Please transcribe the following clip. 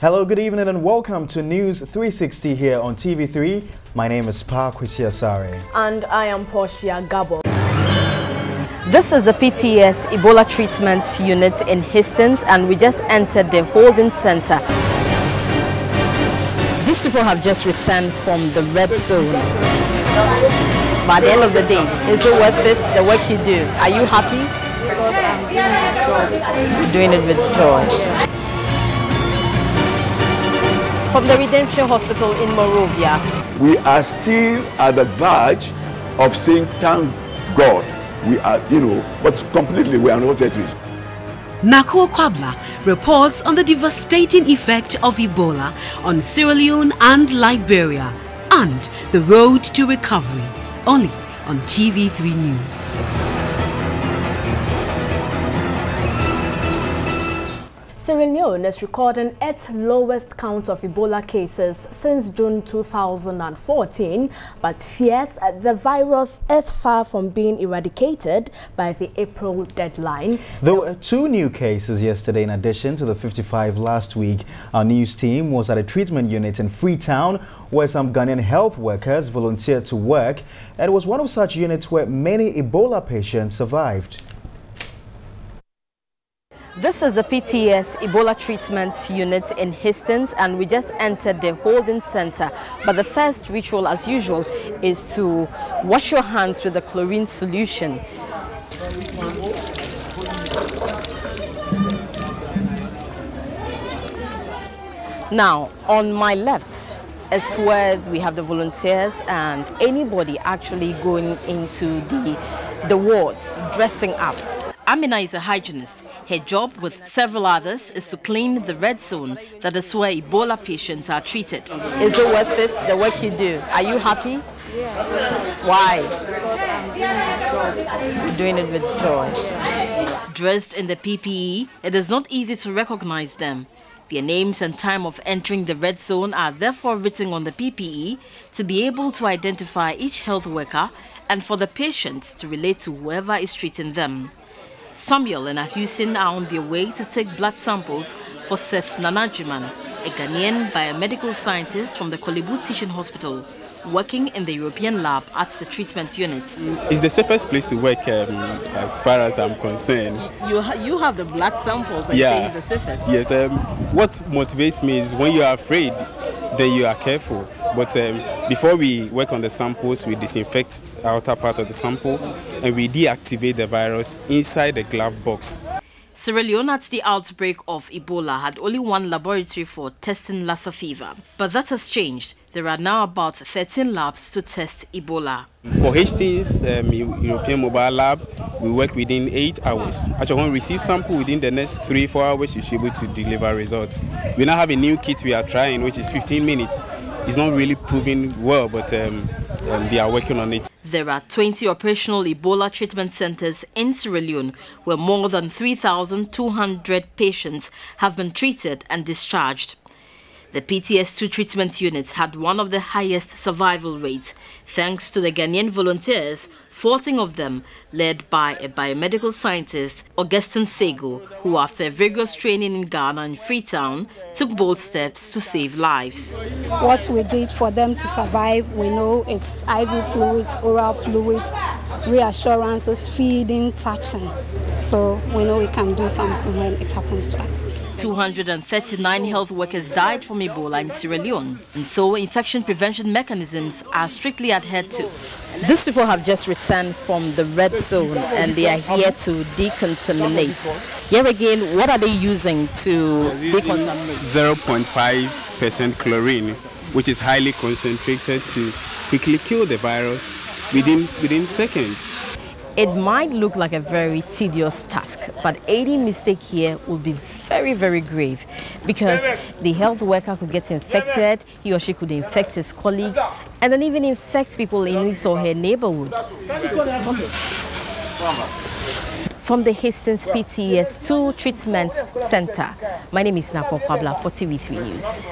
Hello, good evening and welcome to News 360 here on TV3. My name is Pakwisia Sare. And I am Portia Gabo. This is the PTS Ebola Treatment Unit in Hastings, and we just entered the holding center. These people have just returned from the red zone. By the end of the day, is it worth it, the work you do? Are you happy? You're doing it with joy. From the Redemption Hospital in Monrovia. We are still at the verge of saying thank God. We are, but completely we are not at risk. Narkwor Kwabla reports on the devastating effect of Ebola on Sierra Leone and Liberia and the road to recovery, only on TV3 News. Sierra Leone is recording its lowest count of Ebola cases since June 2014, but fears the virus is far from being eradicated by the April deadline. There were 2 new cases yesterday in addition to the 55 last week. Our news team was at a treatment unit in Freetown where some Ghanaian health workers volunteered to work, and it was one of such units where many Ebola patients survived. This is the PTS Ebola Treatment Unit in Hastings, and we just entered the holding center. But the first ritual, as usual, is to wash your hands with the chlorine solution. Now, on my left is where we have the volunteers and anybody actually going into the wards, dressing up. Amina is a hygienist. Her job, with several others, is to clean the red zone that is where Ebola patients are treated. Is it worth it, the work you do? Are you happy? Yes. Why? You're doing it with joy. Dressed in the PPE, it is not easy to recognize them. Their names and time of entering the red zone are therefore written on the PPE to be able to identify each health worker and for the patients to relate to whoever is treating them. Samuel and Ahusin are on their way to take blood samples for Seth Nanajiman, a Ghanaian biomedical scientist from the Kolebu Teaching Hospital, working in the European lab at the treatment unit. It's the safest place to work as far as I'm concerned. You have the blood samples and say it's the safest? Yes, what motivates me is when you are afraid, then you are careful. But before we work on the samples, we disinfect the outer part of the sample and we deactivate the virus inside the glove box. Sierra Leone at the outbreak of Ebola had only one laboratory for testing Lassa fever. But that has changed. There are now about 13 labs to test Ebola. For Hastings European Mobile Lab, we work within 8 hours. Actually, when we receive sample within the next 3-4 hours, you should be able to deliver results. We now have a new kit we are trying, which is 15 minutes. It's not really proving well, but they are working on it. There are 20 operational Ebola treatment centers in Sierra Leone where more than 3,200 patients have been treated and discharged. The PTS2 treatment units had one of the highest survival rates, thanks to the Ghanaian volunteers, 14 of them led by a biomedical scientist, Augustine Sego, who after a vigorous training in Ghana and Freetown, took bold steps to save lives. What we did for them to survive, we know it's IV fluids, oral fluids, reassurances, feeding, touching. So we know we can do something when it happens to us. 239 health workers died from Ebola in Sierra Leone, and so infection prevention mechanisms are strictly adhered to. These people have just returned from the red zone and they are here to decontaminate. Here again, what are they using to decontaminate? 0.5% chlorine, which is highly concentrated to quickly kill the virus within seconds. It might look like a very tedious task, but any mistake here will be very, very grave because the health worker could get infected, he or she could infect his colleagues, and then even infect people in his or her neighborhood. From the Hastings PTS2 Treatment Center, my name is Narkwor Kwabla for TV3 News.